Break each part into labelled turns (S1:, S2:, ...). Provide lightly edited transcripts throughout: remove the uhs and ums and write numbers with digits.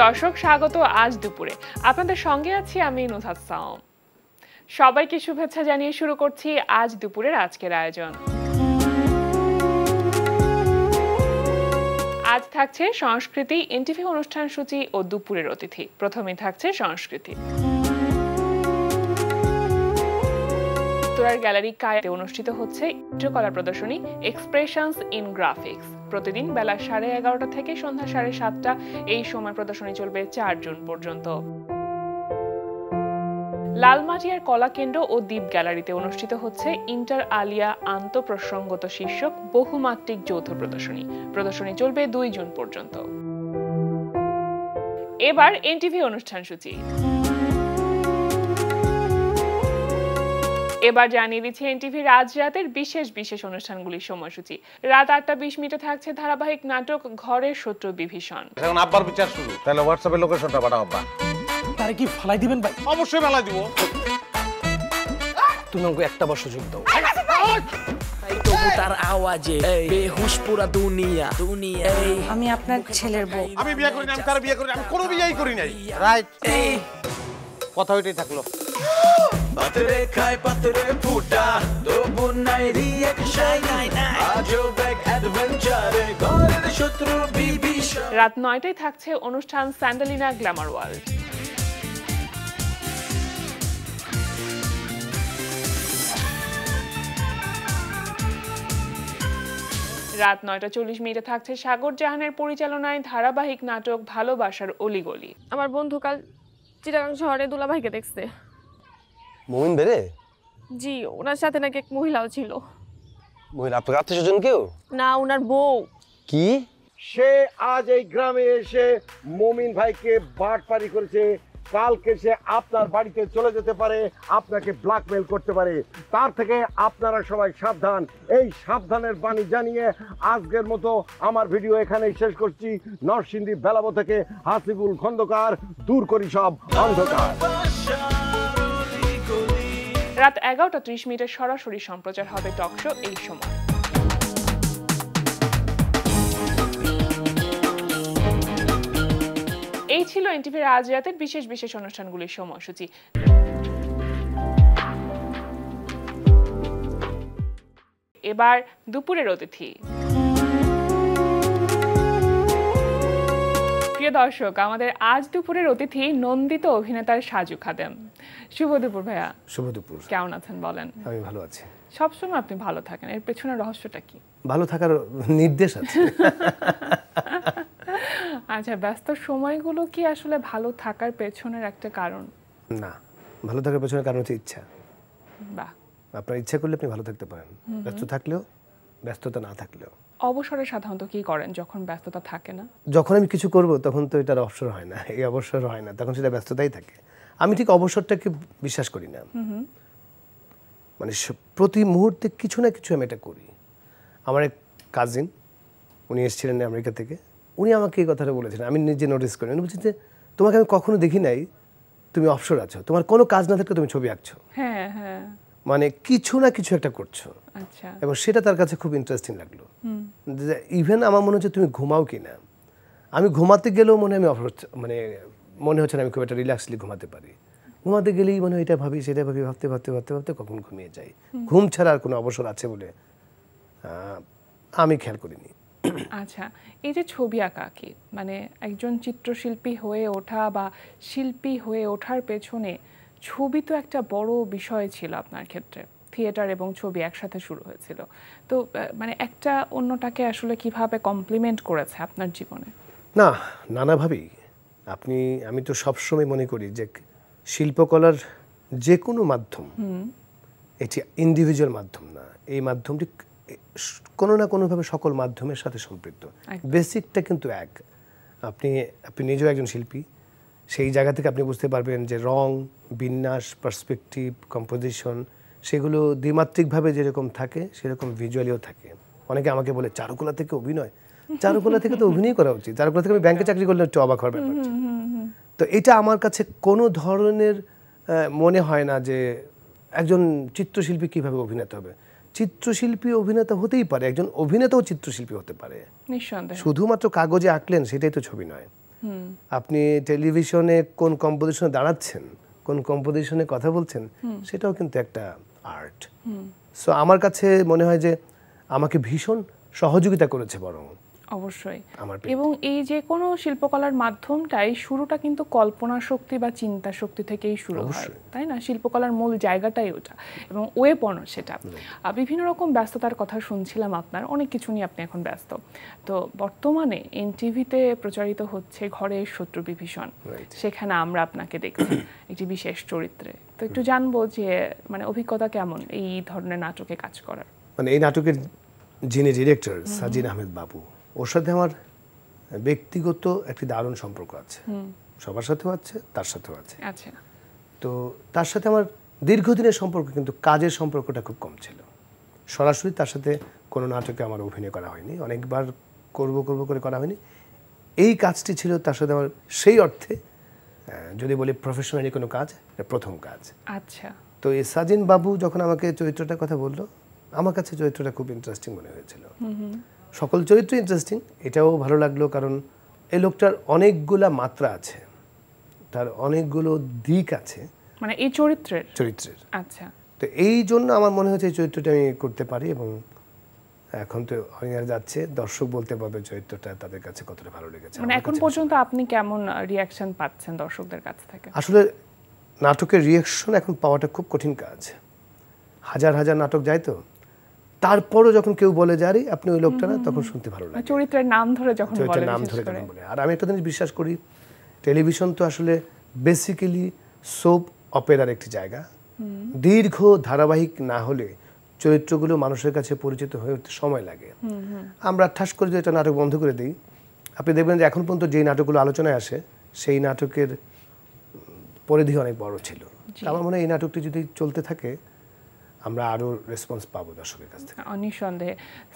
S1: দর্শক, স্বাগত আজ দুপুরে। আপনাদের সঙ্গে আছি আমি নুসহাত সাওম। সবাইকে শুভেচ্ছা জানিয়ে শুরু করছি আজ দুপুরের আজকের আয়োজন। আজ থাকছে সংস্কৃতি, এনটিভি অনুষ্ঠান সূচি ও দুপুরের অতিথি। প্রথমেই থাকছে সংস্কৃতি। গ্যালারি কায়াতে অনুষ্ঠিত হচ্ছে চিত্রকলা প্রদর্শনী এক্সপ্রেশনস ইন গ্রাফিক্স। প্রতিদিন বেলা 11:30 থেকে সন্ধ্যা 7:30 এই সময় প্রদর্শনী চলবে 4 জুন পর্যন্ত। লালমাটিয়ার কলা কেন্দ্র ও দ্বীপ গ্যালারিতে অনুষ্ঠিত হচ্ছে ইন্টার আলিয়া আন্তঃপ্রসঙ্গত শীর্ষক বহুমাত্রিক যৌথ প্রদর্শনী। প্রদর্শনী চলবে 2 জুন পর্যন্ত। এবার এনটিভি অনুষ্ঠান সূচি। এবার জানিয়ে দিচ্ছি এনটিভির আজ রাতের বিশেষ অনুষ্ঠানগুলির সময়সূচি। রাত 8:20 থাকছে ধারাবাহিক নাটক ঘরের শত্রু বিভীষণ।
S2: এখন আব্বার বিচার শুরু, তাহলে হোয়াটসঅ্যাপে লোকেশনটা পাঠাও আব্বা।
S3: তারে কি ফালাই দিবেন ভাই?
S2: অবশ্যই ফালাই দিব।
S3: তুমি আমাকে একটা বার সুযোগ দাও।
S4: তার আওয়াজে বেহুশ পুরা দুনিয়া।
S5: আমি আপনার ছেলের বউ।
S2: আমি বিয়ে করি না, আমি তার বিয়ে করি না, আমি কোনো বিয়েই করি নাই। রাইট, কথা ওইটাই থাকলো।
S4: পাতরে খায় পাতরে ফুটা তবু নাই রিঅ্যাকশন। আজও ব্যাক অ্যাডভেঞ্চারে ঘরের শত্রু বিভীষণ।
S1: রাত 9টায় থাকছে অনুষ্ঠান স্যান্ডালিনা গ্ল্যামার ওয়ার্ল্ড। রাত 9:40 থাকছে সাগর জাহানের পরিচালনায় ধারাবাহিক নাটক ভালোবাসার অলিগলি।
S6: আমার বন্ধু কাল চিটাগাং শহরে দুলাভাইকে দেখছে।
S3: মুমিন বেরে?
S6: জি, ওনার সাথে নাকি এক মহিলাও ছিল।
S3: মহিলা আপনার আত্মীয়স্বজন কেউ?
S6: না, ওনার বউ।
S3: কি?
S7: সে আজ এই গ্রামে এসে মমিন ভাইকে বাটপারি করেছে। কালকে সে আপনার বাড়িতে চলে যেতে পারে, আপনাকে ব্ল্যাকমেল করতে পারে। তার থেকে আপনারা সবাই সাবধান। এই সাবধানের বাণী জানিয়ে আজকের মতো আমার ভিডিও এখানেই শেষ করছি। নরসিংদী বেলাবো থেকে হাসিবুল খন্দকার, দূর করি সব অন্ধকার।
S1: রাত 11:30 সরাসরি সম্প্রচার হবে টক শো এই সময়। এই ছিল এনটিভির আজ রাতের বিশেষ অনুষ্ঠানগুলির সময়সূচি। এবার দুপুরের অতিথি। প্রিয় দর্শক, আমাদের আজ দুপুরের অতিথি নন্দিত অভিনেতার সাজু খাদেম। শুভ দুপুর ভাইয়া।
S3: শুভ দুপুর।
S1: কেমন আছেন বলেন?
S3: আমি ভালো আছি।
S1: সবসময় আপনি ভালো থাকেন, এর পেছনের রহস্যটা কি?
S3: ভালো থাকার নির্দেশ আছে।
S1: আচ্ছা, ব্যস্ত সময়গুলো কি আসলে ভালো থাকার পেছনের একটা কারণ?
S3: না, ভালো থাকার পেছনের কারণ হচ্ছে ইচ্ছা।
S1: বাহ।
S3: আপনার ইচ্ছা করলে আপনি ভালো থাকতে পারেন, ব্যস্ত থাকলেও, ব্যস্ততা না থাকলেও।
S1: অবসরে সাধারণত কি করেন যখন ব্যস্ততা থাকে না?
S3: যখন আমি কিছু করব তখন তো এটার অবসর হয় না, এই অবসর হয় না, তখন সেটা ব্যস্ততাই থাকে। আমি ঠিক অবসরটাকে বিশ্বাস করি না। মানে প্রতি মুহূর্তে কিছু না কিছু আমি এটা করি। আমার এক কাজিন, উনি এসেছিলেন আমেরিকা থেকে, উনি আমাকে এই কথাটা বলেছিলেন, আমি নিজে নোটিস করি। উনি বলছেন যে তোমাকে আমি কখনো দেখি নাই তুমি অবসর আছো, তোমার কোনো কাজ না থাকলে তুমি ছবি আঁকছো।
S1: হ্যাঁ হ্যাঁ,
S3: মানে কিছু না কিছু একটা করছো।
S1: আচ্ছা।
S3: এবং সেটা তার কাছে খুব ইন্টারেস্টিং লাগলো। ইভেন আমার মনে হচ্ছে তুমি ঘুমাও কি না। আমি ঘুমাতে গেলেও মনে হয় আমি মানে মনে হচ্ছে না আমি খুব একটা রিল্যাক্সলি ঘুমাতে পারি। ঘুমাতে গেলেই মনে হয় এটা ভাবি সেটা ভাবি, ভাবতে ভাবতে ভাবতে ভাবতে কখন ঘুমিয়ে যাই। ঘুম ছাড়া আর কোনো অবসর আছে বলে আমি খেয়াল করিনি।
S1: আচ্ছা, এই যে ছবি আঁকা, কি মানে একজন চিত্রশিল্পী হয়ে ওঠা বা শিল্পী হয়ে ওঠার পেছনে ছবি তো একটা বড় বিষয় ছিল আপনার ক্ষেত্রে। থিয়েটার এবং ছবি একসাথে শুরু হয়েছিল, তো মানে একটা অন্যটাকে আসলে কিভাবে কমপ্লিমেন্ট করেছে আপনার জীবনে?
S3: না, নানাভাবেই। আমি তো সবসময় মনে করি যে শিল্পকলার যে কোনো মাধ্যম, এটি ইন্ডিভিজুয়াল মাধ্যম না, এই মাধ্যমটি কোনো না কোনোভাবে সকল মাধ্যমের সাথে সম্পৃক্ত। বেসিকটা কিন্তু এক। আপনি নিজেও একজন শিল্পী, সেই জায়গা থেকে আপনি বুঝতে পারবেন যে রং, বিন্যাস, পার্সপেক্টিভ, কম্পোজিশন সেগুলো দ্বিমাত্রিকভাবে যেরকম থাকে সেরকম ভিজুয়ালিও থাকে। অনেকে আমাকে বলে চারুকলা থেকে অভিনয়, চারুকলা থেকে তো অভিনয় করা উচিত, চারুকলা থেকে আমি ব্যাংকে চাকরি করলে একটু অবাক হওয়ার ব্যাপার। তো এটা আমার কাছে কোনো ধরনের মনে হয় না যে একজন চিত্রশিল্পী কীভাবে অভিনেতা হবে। চিত্রশিল্পী অভিনেতা হতেই পারে, একজন অভিনেতাও চিত্রশিল্পী হতে পারে।
S1: নিঃসন্দেহে।
S3: শুধুমাত্র কাগজে আঁকলেন সেটাই তো ছবি নয়। আপনি টেলিভিশনে কোন কম্পোজিশনে দাঁড়াচ্ছেন, কোন কম্পোজিশনে কথা বলছেন, সেটাও কিন্তু একটা আর্ট। সো আমার কাছে মনে হয় যে আমাকে ভীষণ সহযোগিতা করেছে বরং
S1: অবশ্যই।
S3: আমার
S1: এবং এই যে কোনো শিল্পকলার মাধ্যমটাই শুরুটা কিন্তু কল্পনা শক্তি বা চিন্তা শক্তি থেকেই শুরু হয়, তাই না? শিল্পকলার মূল জায়গাটাই ওটা এবং ওয়েপন সেটা। বিভিন্ন রকম ব্যস্ততার কথা শুনছিলাম আপনার, অনেক কিছু নিয়ে আপনি এখন ব্যস্ত। তো বর্তমানে এনটিভিতে প্রচারিত হচ্ছে ঘরের শত্রু বিভীষণ, সেখানে আমরা আপনাকে দেখছি একটি বিশেষ চরিত্রে। তো একটু জানবো যে মানে অভিজ্ঞতা কেমন এই ধরনের নাটকে কাজ করার?
S3: মানে এই নাটকের যিনি ডিরেক্টর সাজিন আহমেদ বাবু, ওর সাথে আমার ব্যক্তিগত একটি দারুণ সম্পর্ক আছে, সবার সাথেও আছে, তার সাথেও আছে।
S1: আচ্ছা।
S3: তো তার সাথে আমার দীর্ঘদিনের সম্পর্ক, কিন্তু কাজের সম্পর্কটা খুব কম ছিল। সরাসরি তার সাথে কোনো নাটকে আমার অভিনয় করা হয়নি, অনেকবার করব করে করা হয়নি। এই কাজটি ছিল তার সাথে আমার সেই অর্থে যদি বলি প্রফেশনালি কোনো কাজ, এটা প্রথম কাজ।
S1: আচ্ছা।
S3: তো এই সাজিন বাবু যখন আমাকে চরিত্রটার কথা বললো, আমার কাছে চরিত্রটা খুব ইন্টারেস্টিং মনে হয়েছিল। সকল চরিত্র ইন্টারেস্টিং, এটাও ভালো লাগলো কারণ এই লোকটার অনেকগুলা মাত্রা আছে, তার অনেকগুলো দিক আছে
S1: মানে এই চরিত্রের। আচ্ছা।
S3: তো এই জন্য আমার মনে হয়েছে এই চরিত্রটা আমি করতে পারি। এবং এখন তো অনিয়ার যাচ্ছে, দর্শক বলতে পারবে চরিত্রটা তাদের কাছে কতটা ভালো লেগেছে।
S1: মানে এখন পর্যন্ত আপনি কেমন রিয়াকশন পাচ্ছেন দর্শকদের কাছ থেকে?
S3: আসলে নাটকের রিয়াকশন এখন পাওয়াটা খুব কঠিন কাজ, হাজার হাজার নাটক যায়, তো তারপরও যখন কেউ বলে যে আরে আপনি ওই লোকটা না, তখন শুনতে ভালো লাগে।
S1: চরিত্রের নাম ধরে যখন
S3: বলে। আর আমি একটা জিনিস বিশ্বাস করি, টেলিভিশন তো আসলে বেসিক্যালি সোপ অপেরার একটি জায়গা। দীর্ঘ ধারাবাহিক না হলে চরিত্রগুলো মানুষের কাছে পরিচিত হয়ে উঠতে সময় লাগে। আমরা ঠাস করে যদি একটা নাটক বন্ধ করে দিই, আপনি দেখবেন যে এখন পর্যন্ত যেই নাটকগুলো আলোচনায় আসে সেই নাটকের পরিধি অনেক বড় ছিল। আমার মনে হয় এই নাটকটি যদি চলতে থাকে আমরা আরো রেসপন্স পাবো দর্শকের কাছ থেকে।
S1: নিঃসন্দেহে।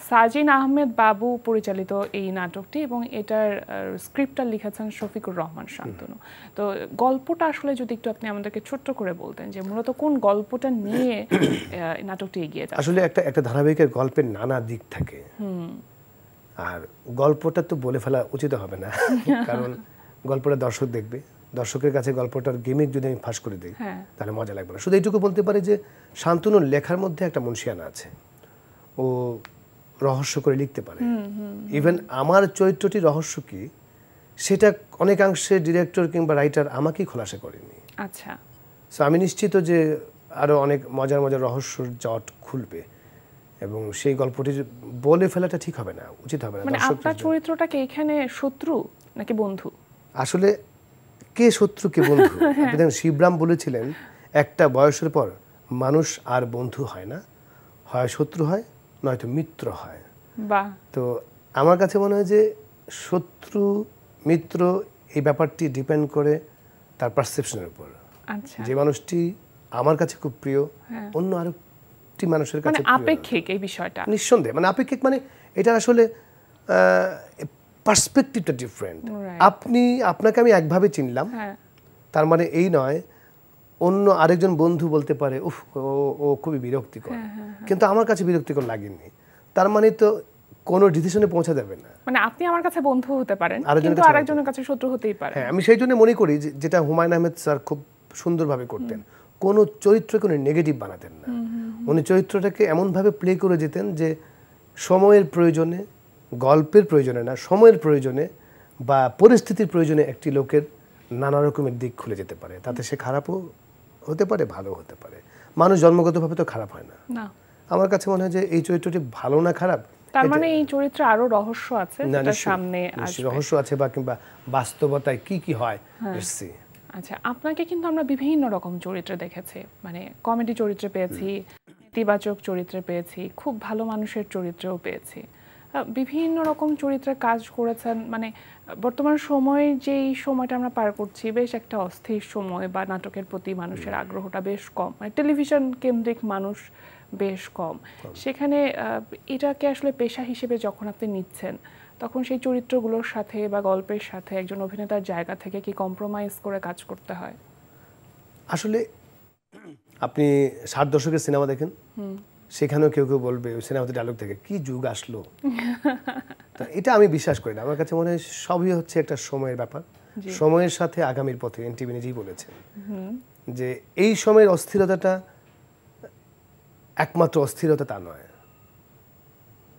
S1: সাজিন আহমেদ বাবু পরিচালিত এই নাটকটি এবং এটার স্ক্রিপ্টটা লিখেছেন শফিকুর রহমান শান্তনু। তো গল্পটা আসলে যদি একটু আপনি আমাদেরকে ছোট্ট করে বলতেন যে মূলত কোন গল্পটা নিয়ে নাটকটি এগিয়ে যাচ্ছে?
S3: আসলে একটা ধারাবাহিকের গল্পের নানা দিক থাকে, আর গল্পটা তো বলে ফেলা উচিত হবে না কারণ গল্পটা দর্শক দেখবে। দর্শকের কাছে গল্পটার গেমিক যদি আমি ফাঁস করে দিই তাহলে মজা লাগবে না। শুধু এইটুকু বলতে পারি যে শান্তনুর লেখার মধ্যে একটা মুনশিয়ানা আছে, ও রহস্য করে লিখতে পারে। ইভেন আমার চরিত্রটি রহস্য কি সেটা অনেকাংশে ডিরেক্টর কিংবা রাইটার আমাকেই খোলাসা করেনি।
S1: আচ্ছা।
S3: সো আমি নিশ্চিত যে আরো অনেক মজার মজার রহস্যর জট খুলবে এবং সেই গল্পটি বলে ফেলাটা ঠিক হবে না, উচিত হবে না।
S1: মানে আপনার চরিত্রটাকে এখানে শত্রু নাকি বন্ধু?
S3: আসলে কে শত্রু কে বন্ধু? আপনি দেখেন শিবরাম বলেছিলেন একটা বয়সের পর মানুষ আর বন্ধু হয় না, হয় শত্রু হয় নয়তো মিত্র হয়।
S1: বাহ।
S3: তো আমার কাছে মনে হয় যে শত্রু মিত্র এই ব্যাপারটি ডিপেন্ড করে তার পারসেপশনের উপর।
S1: আচ্ছা।
S3: যে মানুষটি আমার কাছে খুব প্রিয় অন্য আরেকটি মানুষের কাছে
S1: মানে আপেক্ষিক এই বিষয়টা।
S3: নিঃসন্দেহে মানে আপেক্ষিক, মানে এটা আসলে পার্সপেক্টিভটা ডিফারেন্ট। আপনাকে আমি একভাবে চিনলাম, তার মানে এই নয় অন্য আরেকজন বন্ধু বলতে পারে উফ ও খুবই বিরক্তিকর, কিন্তু আমার কাছে বিরক্তিকর লাগেনি। তার মানে তো কোনো ডিসিশনে পৌঁছা যাবে না।
S1: মানে আপনি আমার কাছে বন্ধু হতে পারেন কিন্তু আরেকজনের কাছে শত্রু হতেই পারে।
S3: হ্যাঁ, আমি সেই জন্য মনে করি যেটা হুমায়ুন আহমেদ স্যার খুব সুন্দরভাবে করতেন, কোনো চরিত্রকে কোনো নেগেটিভ বানাতেন না। উনি চরিত্রটাকে এমনভাবে প্লে করে যেতেন যে সময়ের প্রয়োজনে, গল্পের প্রয়োজনে না, সময়ের প্রয়োজনে বা পরিস্থিতির প্রয়োজনে একটি লোকের নানা রকমের দিক খুলে যেতে পারে। তাতে সে খারাপও হতে পারে, ভালো হতে পারে। মানুষ জন্মগতভাবে তো খারাপ হয় না। আমার কাছে মনে হয় যে এই চরিত্রটি ভালো না খারাপ,
S1: তার মানে এই চরিত্রে আরো রহস্য আছে যেটা সামনে আসবে।
S3: রহস্য আছে বা কিংবা বাস্তবতায় কি কি হয়।
S1: আচ্ছা, আপনাকে কিন্তু আমরা বিভিন্ন রকম চরিত্রে দেখেছি, মানে কমেডি চরিত্রে পেয়েছি, নেতিবাচক চরিত্রে পেয়েছি, খুব ভালো মানুষের চরিত্রেও পেয়েছি, বিভিন্ন রকম চরিত্রে কাজ করেছেন। মানে বর্তমান সময়ে যেই সময়টা আমরা পার করছি বেশ একটা অস্থির সময়, বা নাটকের প্রতি মানুষের আগ্রহটা বেশ কম, মানে টেলিভিশন কেন্দ্রিক মানুষ বেশ কম। সেখানে এটাকে আসলে পেশা হিসেবে যখন আপনি নিচ্ছেন তখন সেই চরিত্রগুলোর সাথে বা গল্পের সাথে একজন অভিনেতার জায়গা থেকে কি কম্প্রোমাইজ করে কাজ করতে হয়?
S3: আসলে আপনি 60 দশকের সিনেমা দেখেন, সেখানেও কেউ কেউ বলবে ওই সিনেমাতে ডায়লগ থেকে কি যুগ আসলো তো এটা আমি বিশ্বাস করি না। আমার কাছে মনে হয় সবই হচ্ছে একটা সময়ের ব্যাপার। সময়ের সাথে আগামীর পথে এনটিভি নিজেই বলেছেন যে এই সময়ের অস্থিরতাটা একমাত্র অস্থিরতা তা নয়।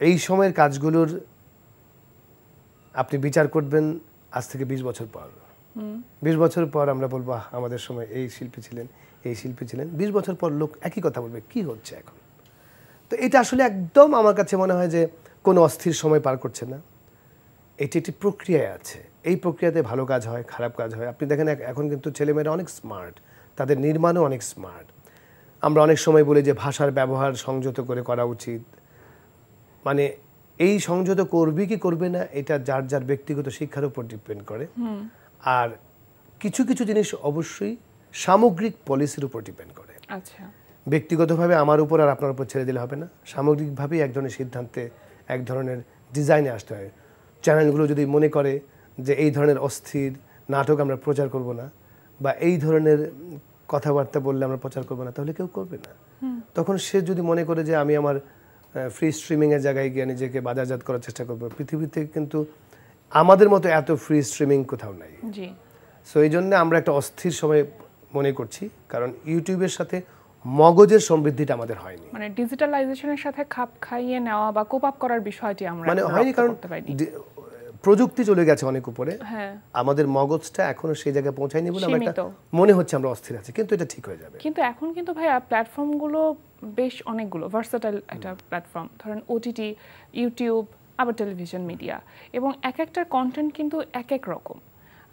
S3: এই সময়ের কাজগুলোর আপনি বিচার করবেন আজ থেকে 20 বছর পর। 20 বছর পর আমরা বলবো আমাদের সময় এই শিল্পী ছিলেন, এই শিল্পী ছিলেন। 20 বছর পর লোক একই কথা বলবে, কি হচ্ছে এখন। তো এটা আসলে একদম আমার কাছে মনে হয় যে কোনো অস্থির সময় পার করছে না। এটি একটি প্রক্রিয়ায় আছে। এই প্রক্রিয়াতে ভালো কাজ হয়, খারাপ কাজ হয়। আপনি দেখেন এখন কিন্তু ছেলেমেয়েরা অনেক স্মার্ট, তাদের নির্মাণও অনেক স্মার্ট। আমরা অনেক সময় বলি যে ভাষার ব্যবহার সংযত করে করা উচিত। মানে এই সংযত করবে কি করবে না এটা যার যার ব্যক্তিগত শিক্ষার উপর ডিপেন্ড করে। আর কিছু কিছু জিনিস অবশ্যই সামগ্রিক পলিসির উপর ডিপেন্ড করে।
S1: আচ্ছা,
S3: ব্যক্তিগতভাবে আমার উপর আর আপনার উপর ছেড়ে দিলে হবে না। সামগ্রিকভাবেই এক ধরনের সিদ্ধান্তে, এক ধরনের ডিজাইনে আসতে হয়। চ্যানেলগুলো যদি মনে করে যে এই ধরনের অস্থির নাটক আমরা প্রচার করব না, বা এই ধরনের কথাবার্তা বললে আমরা প্রচার করব না, তাহলে কেউ করবে না। তখন সে যদি মনে করে যে আমি আমার ফ্রি স্ট্রিমিংয়ের জায়গায় গিয়ে নিজেকে বাজারজাত করার চেষ্টা করব, পৃথিবীতে কিন্তু আমাদের মতো এত ফ্রি স্ট্রিমিং কোথাও নাই।
S1: জি।
S3: সো এই জন্য আমরা একটা অস্থির সময় মনে করছি, কারণ ইউটিউবের সাথে মগজের সমৃদ্ধিটা আমাদের হয়নি।
S1: মানে ডিজিটালাইজেশনের সাথে খাপ খাইয়ে নেওয়া বা কোপ আপ করার বিষয়টি আমরা
S3: মানে হয়নি, কারণ প্রযুক্তি চলে গেছে অনেক উপরে।
S1: হ্যাঁ,
S3: আমাদের মগজটা এখনো সেই জায়গায় পৌঁছায়নি বলে আমরা
S1: সীমিত।
S3: মনে হচ্ছে আমরা অস্থির আছি, কিন্তু এটা ঠিক হয়ে যাবে।
S1: কিন্তু এখন কিন্তু ভাইয়া প্ল্যাটফর্মগুলো বেশ অনেকগুলো ভার্সাটাইল একটা প্ল্যাটফর্ম। ধরেন ওটিটি, ইউটিউব, আবার টেলিভিশন মিডিয়া, এবং এক একটার কন্টেন্ট কিন্তু এক এক রকম।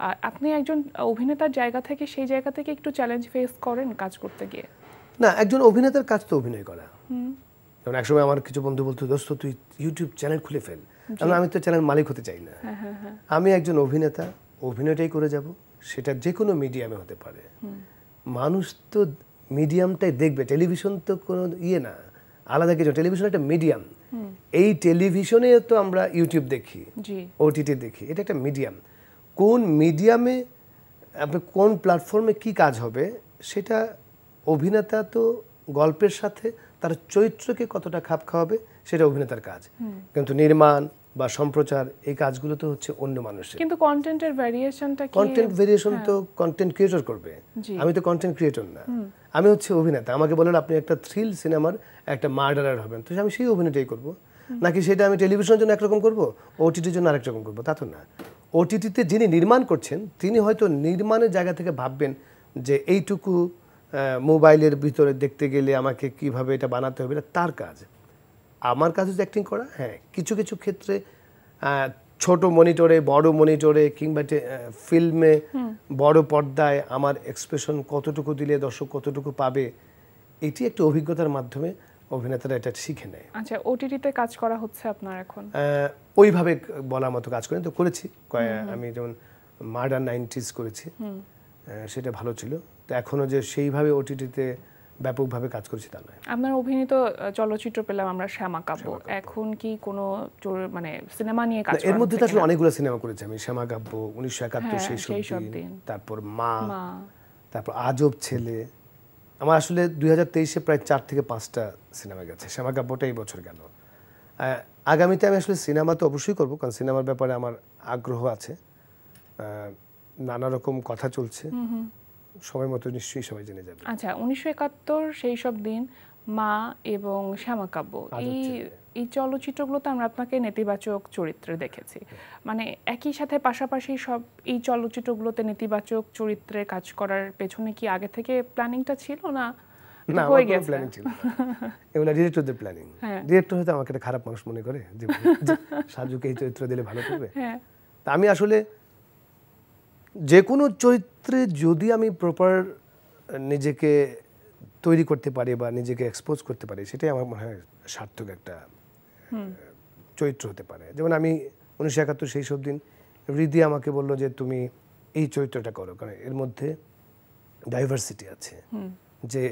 S1: আর আপনি একজন অভিনেতার জায়গা থেকে সেই জায়গা থেকে একটু চ্যালেঞ্জ ফেস করেন কাজ করতে গিয়ে?
S3: না, একজন অভিনেতার কাজ তো অভিনয় করা। যেমন একসময় আমার কিছু বন্ধু বলতো, দোস্ত তুই ইউটিউব চ্যানেল খুলে ফেল। আমি তো চ্যানেল মালিক হতে চাই না। আমি একজন অভিনেতা, অভিনয়টাই করে যাব, সেটা যে কোনো মিডিয়ামে হতে পারে। মানুষ তো মিডিয়ামটাই দেখবে, টেলিভিশন তো কোনো ইয়ে না, আলাদা কিছু। টেলিভিশন একটা মিডিয়াম। এই টেলিভিশনে তো আমরা ইউটিউব দেখি, ওটিটি দেখি, এটা একটা মিডিয়াম। কোন মিডিয়ামে আপনি কোন প্ল্যাটফর্মে কি কাজ হবে, সেটা অভিনেতা তো গল্পের সাথে তার চরিত্রকে কতটা খাপ খাওয়াবে সেটা অভিনেতার কাজ। কিন্তু নির্মাণ বা সম্প্রচার এই কাজগুলো তো হচ্ছে অন্য মানুষের।
S1: কিন্তু কন্টেন্টের ভেরিয়েশনটা কি?
S3: কন্টেন্ট ভেরিয়েশন তো কন্টেন্ট ক্রিয়েটর করবে। আমি তো কন্টেন্ট ক্রিয়েটর না, আমি হচ্ছে অভিনেতা। আমাকে বলেন আপনি একটা থ্রিল সিনেমার একটা মার্ডারার হবেন, তো আমি সেই অভিনয়টাই করব। নাকি সেটা আমি টেলিভিশনের জন্য একরকম করব, ওটিটির জন্য আরেক রকম করব, তা তো না। ওটিটিতে যিনি নির্মাণ করছেন তিনি হয়তো নির্মাণের জায়গা থেকে ভাববেন যে এইটুকু মোবাইলের ভিতরে দেখতে গেলে আমাকে কিভাবে এটা বানাতে হবে, এটা তার কাজ। আমার কাজ হচ্ছে অ্যাক্টিং করা। হ্যাঁ, কিছু কিছু ক্ষেত্রে ছোট মনিটরে, বড় মনিটরে, কিংবা ফিল্মে বড় পর্দায় আমার এক্সপ্রেশন কতটুকু দিলে দর্শক কতটুকু পাবে, এটি একটা অভিজ্ঞতার মাধ্যমে অভিনেতারা এটা শিখে নেয়।
S1: আচ্ছা, ওটিটিতে কাজ করা হচ্ছে আপনার এখন?
S3: ওইভাবে বলার মতো কাজ করেন তো করেছি। আমি যেমন মার্ডার 90s করেছি, সেটা ভালো ছিল। তো এখনো যে সেইভাবে ওটিটিতে ব্যাপকভাবে কাজ করেছি তা নয়।
S1: আপনার অভিনীত চলচ্চিত্র পেলাম আমরা শ্যামা কাব্য। এখন কি কোনো মানে সিনেমা নিয়ে কাজ?
S3: এর মধ্যে তো আসলে অনেকগুলো সিনেমা করেছি আমি। শ্যামা কাব্য, 1971 সেই সব দিন, তারপর মা, তারপর আজব ছেলে। আমার আসলে 2023-এ প্রায় 4 থেকে 5টা সিনেমা গেছে। শ্যামা কাব্যটা এই বছর গেল। আগামীতে আমি আসলে সিনেমা তো অবশ্যই করবো, কারণ সিনেমার ব্যাপারে আমার আগ্রহ আছে। নানা রকম কথা চলছে, সময় মতো নিশ্চয়ই সবাই জেনে যাবে।
S1: আচ্ছা, 1971 সেই সব দিন, মা এবং শ্যামা কাব্য, এই চলচ্চিত্রগুলোতে আমরা আপনাকে নেতিবাচক চরিত্রে দেখেছি। মানে একই সাথে পাশাপাশি সব এই চলচ্চিত্রগুলোতে নেতিবাচক চরিত্রে কাজ করার পেছনে কি আগে থেকে প্ল্যানিংটা ছিল না?
S3: না, হয়ে গেছে প্ল্যানিং ছিল। এগুলো ডিরেক্টরদের প্ল্যানিং। ডিরেক্টর হয়তো আমাকে একটা খারাপ মানুষ মনে করে যে সাজুকে এই চরিত্র দিলে ভালো করবে। তা আমি আসলে যে কোনো চরিত্রে যদি আমি প্রপার নিজেকে তৈরি করতে পারি বা নিজেকে এক্সপোজ করতে পারি, সেটাই আমার মনে হয় সার্থক একটা চরিত্র হতে পারে। যেমন আমি 1971 সেই সব দিন, হৃদি আমাকে বললো যে তুমি এই চরিত্রটা করো, কারণ এর মধ্যে ডাইভার্সিটি আছে, যে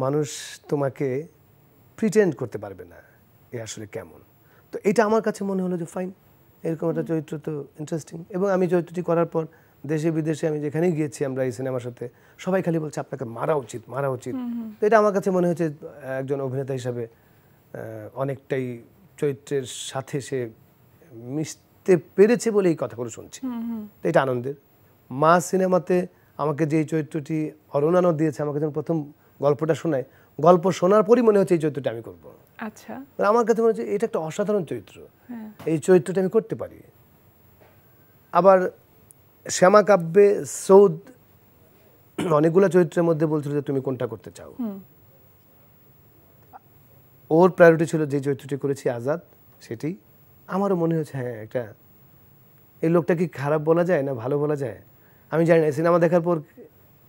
S3: মানুষ তোমাকে প্রিটেন্ড করতে পারবে না এ আসলে কেমন। তো এটা আমার কাছে মনে হলো যে ফাইন, এরকম একটা চরিত্র তো ইন্টারেস্টিং। এবং আমি চরিত্রটি করার পর দেশে বিদেশে আমি যেখানেই গিয়েছি আমরা এই সিনেমার সাথে, সবাই খালি বলছে আপনাকে মারা উচিত, মারা উচিত। তো এটা আমার কাছে মনে হচ্ছে একজন অভিনেতা হিসাবে অনেকটাই চরিত্রের সাথে সে করতে পেরেছে বলে এই কথাগুলো শুনছি, তো এটা আনন্দের। মা সিনেমাতে আমাকে যে চরিত্রটি অরুণানো দিয়েছে, আমাকে যখন প্রথম গল্পটা শোনায়, গল্প শোনার পরই মনে হচ্ছে এই চরিত্রটা আমি করবো।
S1: আচ্ছা,
S3: আমার কাছে মনে হচ্ছে এটা একটা অসাধারণ চরিত্র, এই চরিত্রটা আমি করতে পারি। আবার শ্যামা কাব্যে সৌদ অনেকগুলো চরিত্রের মধ্যে বলছিল যে তুমি কোনটা করতে চাও, ওর প্রায়োরিটি ছিল যে চরিত্রটি করেছি আজাদ সেটি। আমারও মনে হচ্ছে হ্যাঁ একটা, এই লোকটা কি খারাপ বলা যায় না ভালো বলা যায় আমি জানি না। সিনেমা দেখার পর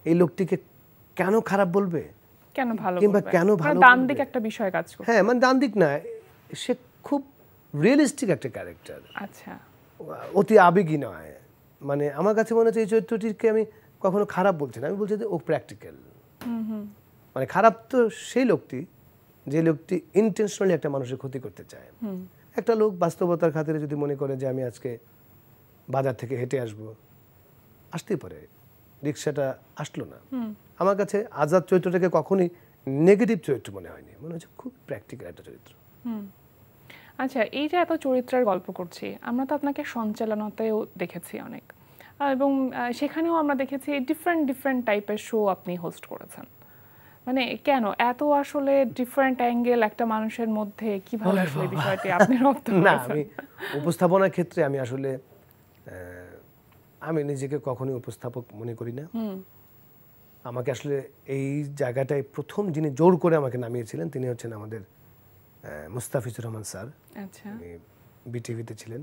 S3: এই লোকটিকে কেন খারাপ বলবে,
S1: কেন ভালো
S3: কিংবা
S1: বলবে?
S3: কেন ভালো
S1: ডান
S3: বলবে?
S1: দিক একটা বিষয় কাজ করে।
S3: হ্যাঁ মানে ডান দিক না, সে খুব রিয়েলিস্টিক একটা ক্যারেক্টার,
S1: আচ্ছা,
S3: অতি আবেগী নয়। মানে আমার কাছে মনে হচ্ছে এই চরিত্রটিকে আমি কখনো খারাপ বলছি না, আমি বলছি যে ও প্র্যাকটিক্যাল। মানে খারাপ তো সেই লোকটি যে লোকটি ইন্টেনশনালি একটা মানুষের ক্ষতি করতে চায়। একটা লোক বাস্তবতার খাতিরে যদি মনে করে যে আমি আজকে বাজার থেকে হেঁটে আসবো, আসতেই পারে, রিক্সাটা আসলো না। আমার কাছে আজাদ চরিত্রটাকে কখনোই নেগেটিভ চরিত্র মনে হয়নি, মনে হচ্ছে খুব প্র্যাকটিক্যাল একটা চরিত্র।
S1: আচ্ছা, এই যে এত চরিত্রের গল্প করছি, আমরা তো আপনাকে সঞ্চালনাতেও দেখেছি অনেক, এবং সেখানেও আমরা দেখেছি ডিফারেন্ট টাইপের শো আপনি হোস্ট করেছেন। মানে কেন এত আসলে ডিফারেন্ট অ্যাঙ্গেল একটা মানুষের মধ্যে কিভাবে আসলে বিষয়টি আপনি রপ্ত
S3: না,
S1: করেছেন?
S3: আমি উপস্থাপনার ক্ষেত্রে আমি আসলে আমি নিজেকে কখনোই উপস্থাপক মনে করি না। আমাকে আসলে এই জায়গাটায় প্রথম যিনি জোর করে আমাকে নামিয়েছিলেন তিনি হচ্ছেন আমাদের মুস্তাফিজুর রহমান স্যার।
S1: আচ্ছা,
S3: উনি বিটিভিতে ছিলেন,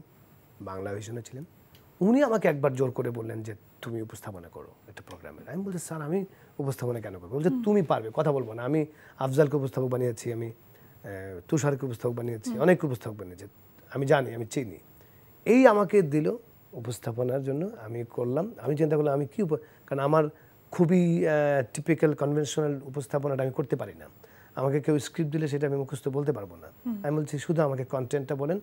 S3: বাংলা ভিশনে ছিলেন। উনি আমাকে একবার জোর করে বললেন যে তুমি উপস্থাপনা করো একটা প্রোগ্রামের। আমি বলছি স্যার আমি উপস্থাপনা কেন করবো? বলছে তুমি পারবে, কথা বলবো না। আমি আফজালকে উপস্থাপক বানিয়েছি, আমি তুষারকে উপস্থাপক বানিয়েছি, অনেক উপস্থাপক বানিয়েছি, আমি জানি, আমি চিনি। এই আমাকে দিল উপস্থাপনার জন্য, আমি করলাম। আমি চিন্তা করলাম আমি কি, কারণ আমার খুবই টিপিক্যাল কনভেনশনাল উপস্থাপনাটা আমি করতে পারি না। আমাকে কেউ স্ক্রিপ্ট দিলে সেটা আমি মুখস্থ বলতে পারবো না। আমি বলছি শুধু আমাকে কন্টেন্টটা বলেন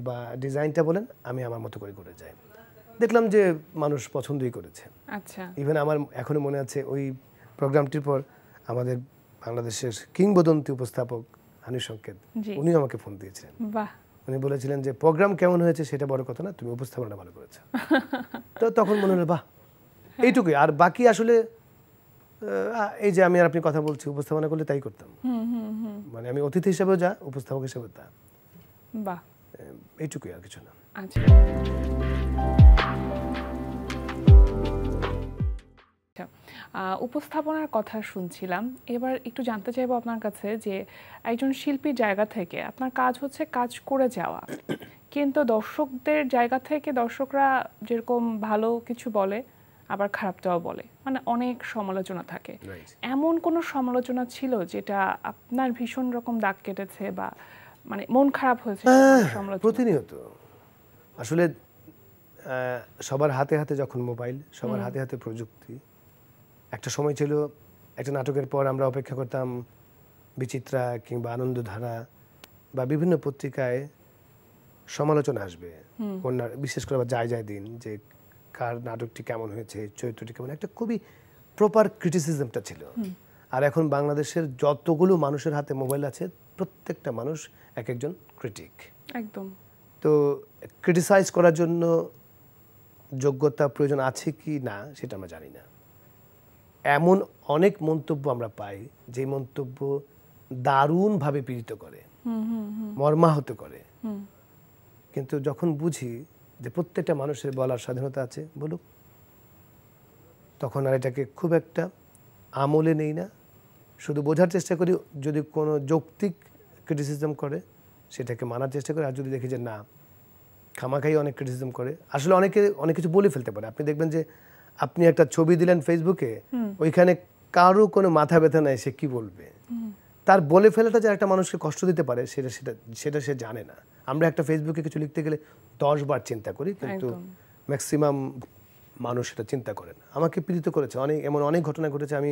S3: বা ডিজাইনটা বলেন, আমি আমার মতো করে যাই। দেখলাম যে মানুষ পছন্দই করেছে।
S1: আচ্ছা,
S3: ইভেন আমার এখনো মনে আছে ওই প্রোগ্রামটির পর আমাদের বাংলাদেশের কিংবদন্তি উপস্থাপক হানিফ সংকেত,
S1: জি।
S3: উনিও আমাকে ফোন দিয়েছিলেন।
S1: বাহ,
S3: উনি বলেছিলেন যে প্রোগ্রাম কেমন হয়েছে সেটা বড় কথা না, তুমি উপস্থাপনাটা ভালো করেছো। তো তখন মনে হলো বাহ, এইটুকুই। আর বাকি আসলে এই যে আমি আর আপনি কথা বলছি, উপস্থাপনা করলে তাই করতাম। মানে আমি অতিথি হিসেবেও যা, উপস্থাপক হিসেবেও তা,
S1: বাহ,
S3: এইটুকুই, আর কিছু না।
S1: আচ্ছা। উপস্থাপনার কথা শুনছিলাম, এবার একটু জানতে চাইবো আপনার কাছে যে একজন শিল্পীর জায়গা থেকে আপনার কাজ হচ্ছে কাজ করে যাওয়া, কিন্তু দর্শকদের জায়গা থেকে দর্শকরা যেরকম ভালো কিছু বলে আবার খারাপটাও বলে, মানে অনেক সমালোচনা থাকে। এমন কোনো সমালোচনা ছিল যেটা আপনার ভীষণ রকম দাগ কেটেছে বা মানে মন খারাপ হয়েছে?
S3: প্রতিনিয়ত আসলে সবার হাতে হাতে যখন মোবাইল, সবার হাতে হাতে প্রযুক্তি। একটা সময় ছিল একটা নাটকের পর আমরা অপেক্ষা করতাম বিচিত্রা কিংবা আনন্দধারা বা বিভিন্ন পত্রিকায় সমালোচনা আসবে, বিশেষ করে যায় যায় দিন, যে কার নাটকটি কেমন হয়েছে, চরিত্রটি কেমন, একটা খুবই প্রপার ক্রিটিসিজমটা ছিল। আর এখন বাংলাদেশের যতগুলো মানুষের হাতে মোবাইল আছে, প্রত্যেকটা মানুষ এক একজন ক্রিটিক।
S1: একদম।
S3: তো ক্রিটিসাইজ করার জন্য যোগ্যতা প্রয়োজন আছে কি না সেটা আমরা জানি না। এমন অনেক মন্তব্য আমরা পাই যে মন্তব্য দারুণভাবে পীড়িত করে, মর্মাহত করে। কিন্তু যখন বুঝি যে প্রত্যেকটা মানুষের বলার স্বাধীনতা আছে, বলুক, তখন আর এটাকে খুব একটা আমলে নেই না। শুধু বোঝার চেষ্টা করি, যদি কোনো যৌক্তিক ক্রিটিসিজম করে সেটাকে মানার চেষ্টা করি। আর যদি দেখি যে না, খামাখাই অনেক ক্রিটিসিজম করে, আসলে অনেকে অনেক কিছু বলে ফেলতে পারে। আপনি দেখবেন যে আপনি একটা ছবি দিলেন ফেসবুকে, ওইখানে কারো কোনো মাথা ব্যথা নাই, সে কি বলবে। তার বলে ফেলাটা যে একটা মানুষকে কষ্ট দিতে পারে সেটা সে জানে না। আমরা একটা ফেসবুকে কিছু লিখতে গেলে 10 বার চিন্তা করি, কিন্তু ম্যাক্সিমাম মানুষ সেটা চিন্তা করে না। আমাকে পীড়িত করেছে অনেক, এমন অনেক ঘটনা ঘটেছে। আমি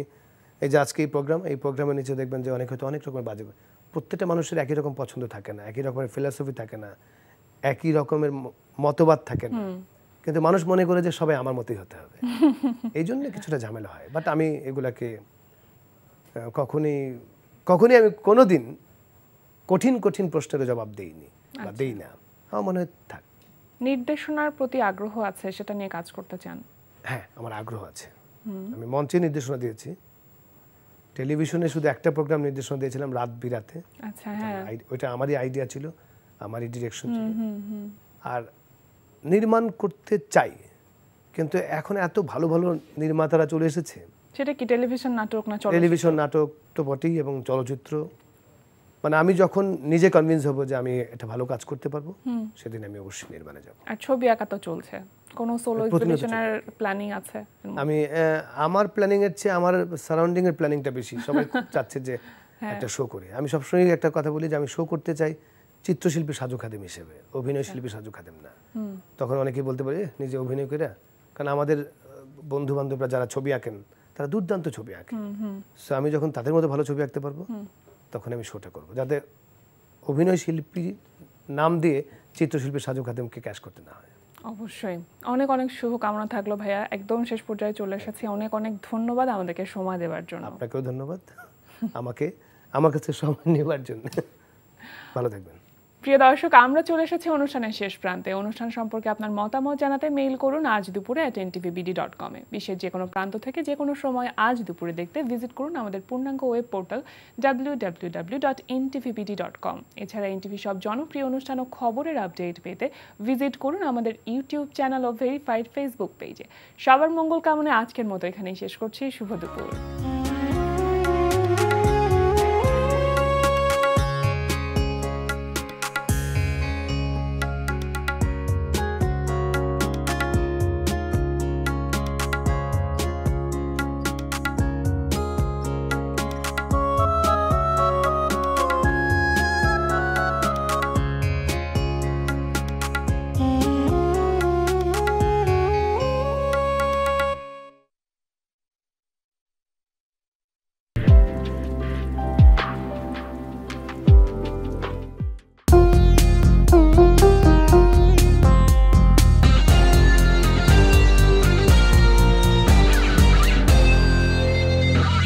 S3: এই যে আজকে এই প্রোগ্রামের নিচে দেখবেন যে হয়তো অনেক রকমের বাজে, প্রত্যেকটা মানুষের একই রকম পছন্দ থাকে না, একই রকমের ফিলসফি থাকে না, একই রকমের মতবাদ থাকে না, কিন্তু মানুষ মনে করে যে সবাই আমার মতোই হতে হবে। এই জন্য কিছুটা ঝামেলা হয়। বাট আমি এগুলাকে কখনই আমি কোনোদিন কঠিন প্রশ্নের জবাব দেইনি বা দেই না। আমার মনে হয় থাক,
S1: নির্দেশনার প্রতি আগ্রহ আছে, সেটা নিয়ে কাজ করতে চান?
S3: হ্যাঁ, আমার আগ্রহ আছে। আমি মঞ্চে নির্দেশনা দিয়েছি, টেলিভিশনে শুধু একটা প্রোগ্রাম নির্দেশনা দিয়েছিলাম রাত বিরাতে।
S1: আচ্ছা, হ্যাঁ।
S3: ওইটা আমারই আইডিয়া ছিল, আমারই ডিরেকশন ছিল। আর নির্মাণ করতে চাই, কিন্তু এখন এত ভালো ভালো নির্মাতারা চলে এসেছে।
S1: সেটা কি টেলিভিশন নাটক না চলচ্চিত্র?
S3: টেলিভিশন নাটক তো বটেই, এবং চলচ্চিত্র। মানে আমি যখন নিজে কনভিন্স হব যে আমি এটা ভালো কাজ করতে পারবো, সেদিন আমি অবশ্যই নির্মাণে যাব।
S1: আর ছবি আঁকা তো চলছে, কোনো সোলো এক্সিবিশনের প্ল্যানিং আছে?
S3: আমি আমার প্ল্যানিং এর চেয়ে আমার সারাউন্ডিং এর প্ল্যানিংটা বেশি। সবাই খুব চাচ্ছে যে একটা শো করি। আমি সবসময় একটা কথা বলি যে আমি শো করতে চাই চিত্রশিল্পী সাজু খাদেম হিসেবে, অভিনয় শিল্পী সাজু খাদেম না। তখন অনেকেই বলতে পারে নিজে অভিনয় করে, কারণ আমাদের বন্ধু বান্ধবরা যারা ছবি আঁকেন তারা দুর্দান্ত ছবি আঁকে। সো আমি যখন তাদের মতো ভালো ছবি আঁকতে পারবো, তখন আমি শোটা করবো, যাতে অভিনয় শিল্পী নাম দিয়ে চিত্রশিল্পী সাজু খাদেমকে ক্যাশ করতে না হয়।
S1: অবশ্যই। অনেক অনেক শুভকামনা থাকলো ভাইয়া, একদম শেষ পর্যায়ে চলে এসেছি। অনেক অনেক ধন্যবাদ আমাদেরকে সময় দেওয়ার জন্য।
S3: আপনাকেও ধন্যবাদ আমার কাছে সময় নেওয়ার জন্য। ভালো থাকবেন।
S1: প্রিয় দর্শক, আমরা চলে এসেছি অনুষ্ঠানের শেষ প্রান্তে। অনুষ্ঠান সম্পর্কে আপনার মতামত জানাতে মেইল করুন আজ দুপুরে @ntvbd.com এ। বিশ্বের যে কোনো প্রান্ত থেকে যে কোনো সময় আজ দুপুরে দেখতে ভিজিট করুন আমাদের পূর্ণাঙ্গ ওয়েব পোর্টাল www.ntvbd.com। এছাড়া এনটিভি সব জনপ্রিয় অনুষ্ঠান ও খবরের আপডেট পেতে ভিজিট করুন আমাদের ইউটিউব চ্যানেল ও ভেরিফাইড ফেসবুক পেজে। সবার মঙ্গল কামনায় আজকের মতো এখানেই শেষ করছি। শুভ দুপুর।